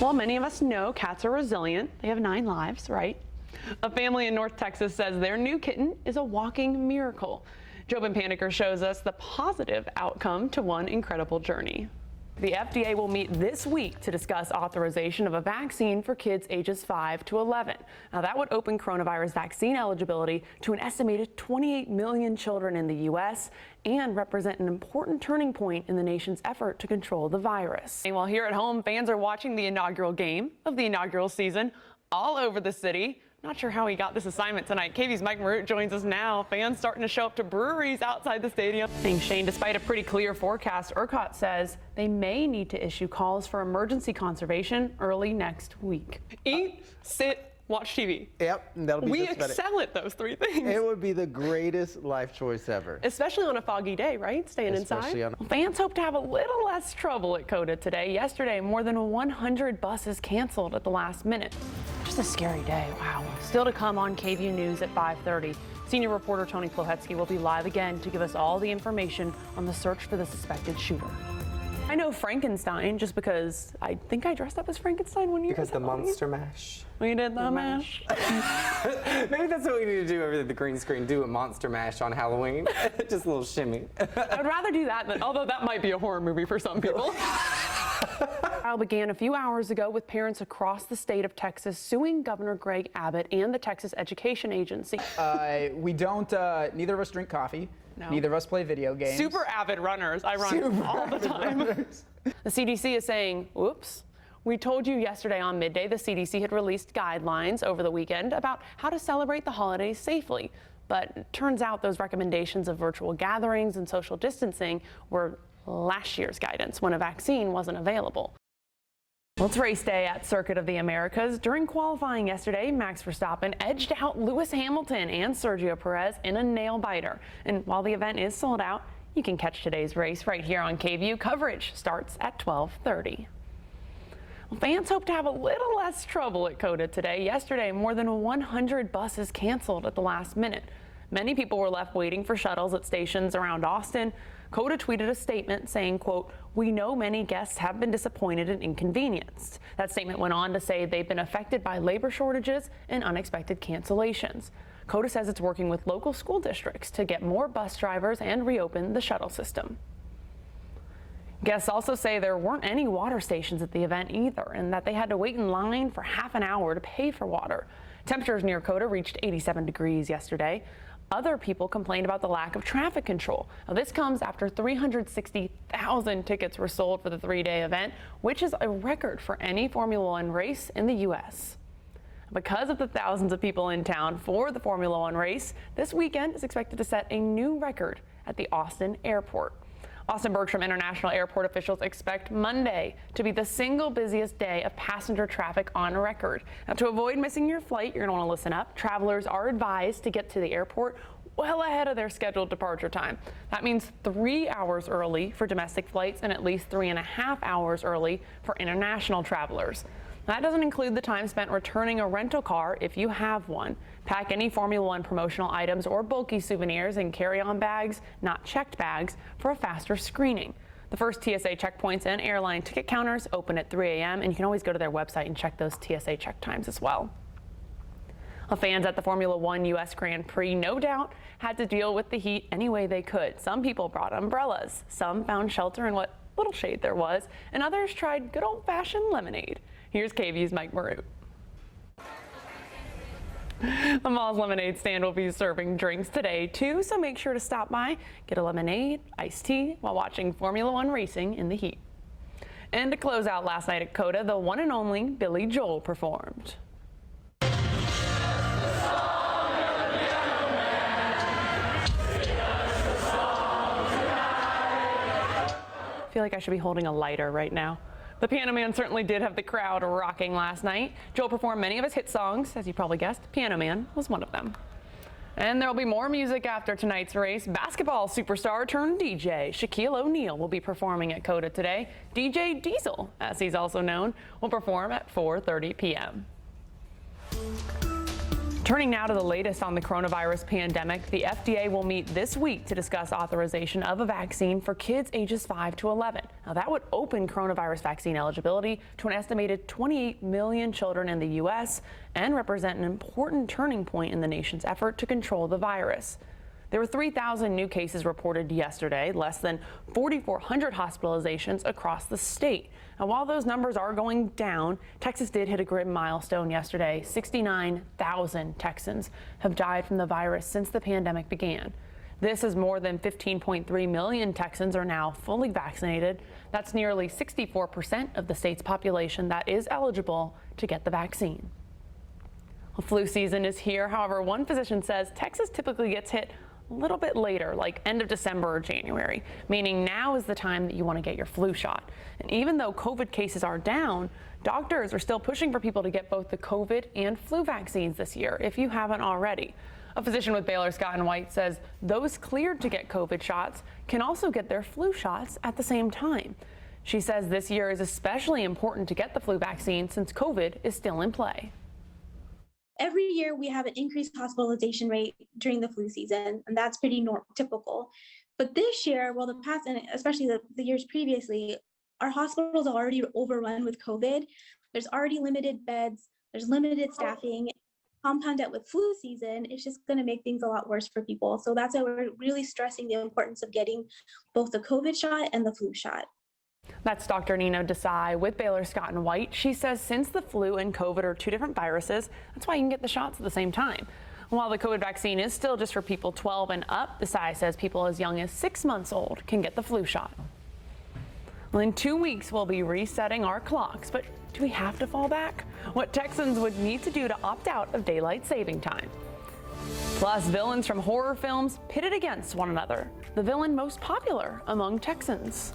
Well, many of us know cats are resilient. They have 9 lives, right? A family in North Texas says their new kitten is a walking miracle. Jobin Paniker shows us the positive outcome to one incredible journey. The FDA will meet this week to discuss authorization of a vaccine for kids ages 5 to 11. Now, that would open coronavirus vaccine eligibility to an estimated 28 million children in the U.S. and represent an important turning point in the nation's effort to control the virus. And while here at home, fans are watching the inaugural game of the inaugural season all over the city. Not sure how he got this assignment tonight. KV's Mike Marute joins us now. Fans starting to show up to breweries outside the stadium. Thanks, Shane. Despite a pretty clear forecast, ERCOT says they may need to issue calls for emergency conservation early next week. Eat, sit, watch TV. Yep, that'll be We excel at those 3 things. It would be the greatest life choice ever. Especially on a foggy day, right? Staying inside. Fans hope to have a little less trouble at COTA today. Yesterday, more than 100 buses canceled at the last minute. Just a scary day. Wow. Still to come on KVU News at 5:30. Senior reporter Tony Plowetsky will be live again to give us all the information on the search for the suspected shooter. I know Frankenstein just because I think I dressed up as Frankenstein one year. Because the monster mash. We did the mash. Maybe that's what we need to do over the green screen. Do a monster mash on Halloween. Just a little shimmy. I'd rather do that than, although that might be a horror movie for some people. Trial began a few hours ago with parents across the state of Texas suing Governor Greg Abbott and the Texas Education Agency. We don't, neither of us drink coffee. No. Neither of us play video games. Super avid runners. I run all the time. The CDC is saying, oops. We told you yesterday on midday the CDC had released guidelines over the weekend about how to celebrate the holidays safely. But it turns out those recommendations of virtual gatherings and social distancing were last year's guidance when a vaccine wasn't available. Well, it's race day at Circuit of the Americas. During qualifying yesterday, Max Verstappen edged out Lewis Hamilton and Sergio Perez in a nail-biter. And while the event is sold out, you can catch today's race right here on KVU. Coverage starts at 12:30. Well, fans hope to have a little less trouble at COTA today. Yesterday, more than 100 buses canceled at the last minute. Many people were left waiting for shuttles at stations around Austin. COTA tweeted a statement saying, quote, "We know many guests have been disappointed and inconvenienced." That statement went on to say they've been affected by labor shortages and unexpected cancellations. COTA says it's working with local school districts to get more bus drivers and reopen the shuttle system. Guests also say there weren't any water stations at the event either, and that they had to wait in line for half an hour to pay for water. Temperatures near COTA reached 87 degrees yesterday. Other people complained about the lack of traffic control. Now, this comes after 360,000 tickets were sold for the 3-day event, which is a record for any Formula One race in the U.S. Because of the thousands of people in town for the Formula One race, this weekend is expected to set a new record at the Austin airport. Austin Bergstrom International Airport officials expect Monday to be the single busiest day of passenger traffic on record. Now, to avoid missing your flight, you're going to want to listen up. Travelers are advised to get to the airport well ahead of their scheduled departure time. That means 3 hours early for domestic flights and at least 3.5 hours early for international travelers. That doesn't include the time spent returning a rental car if you have one. Pack any Formula One promotional items or bulky souvenirs in carry-on bags, not checked bags, for a faster screening. The first TSA checkpoints and airline ticket counters open at 3 a.m. and you can always go to their website and check those TSA check times as well. Fans at the Formula One U.S. Grand Prix no doubt had to deal with the heat any way they could. Some people brought umbrellas, some found shelter in what little shade there was, and others tried good old-fashioned lemonade. Here's KVU's Mike Marute. The mall's lemonade stand will be serving drinks today too, so make sure to stop by, get a lemonade, iced tea while watching Formula One racing in the heat. And to close out last night at COTA, the one and only Billy Joel performed. I feel like I should be holding a lighter right now. The Piano Man certainly did have the crowd rocking last night. Joel performed many of his hit songs. As you probably guessed, Piano Man was one of them. And there will be more music after tonight's race. Basketball superstar turned DJ Shaquille O'Neal will be performing at COTA today. DJ Diesel, as he's also known, will perform at 4:30 p.m. Turning now to the latest on the coronavirus pandemic, the FDA will meet this week to discuss authorization of a vaccine for kids ages 5 to 11. Now, that would open coronavirus vaccine eligibility to an estimated 28 million children in the U.S. and represent an important turning point in the nation's effort to control the virus. There were 3,000 new cases reported yesterday, less than 4,400 hospitalizations across the state. And while those numbers are going down, Texas did hit a grim milestone yesterday. 69,000 Texans have died from the virus since the pandemic began. This is more than 15.3 million Texans are now fully vaccinated. That's nearly 64% of the state's population that is eligible to get the vaccine. Well, flu season is here. However, one physician says Texas typically gets hit a little bit later, like end of December or January, meaning now is the time that you want to get your flu shot. And even though COVID cases are down, doctors are still pushing for people to get both the COVID and flu vaccines this year, if you haven't already. A physician with Baylor Scott & White says those cleared to get COVID shots can also get their flu shots at the same time. She says this year is especially important to get the flu vaccine since COVID is still in play. Every year we have an increased hospitalization rate during the flu season, and that's pretty typical. But this year, well, the past, and especially the years previously, our hospitals are already overrun with COVID. There's already limited beds, there's limited staffing. Compound that with flu season, it's just going to make things a lot worse for people. So that's why we're really stressing the importance of getting both the COVID shot and the flu shot. That's Dr. Nina Desai with Baylor Scott & White. She says since the flu and COVID are two different viruses, that's why you can get the shots at the same time. While the COVID vaccine is still just for people 12 and up, Desai says people as young as 6 months old can get the flu shot. Well, in 2 weeks, we'll be resetting our clocks, but do we have to fall back? What Texans would need to do to opt out of daylight saving time. Plus, villains from horror films pitted against one another. The villain most popular among Texans.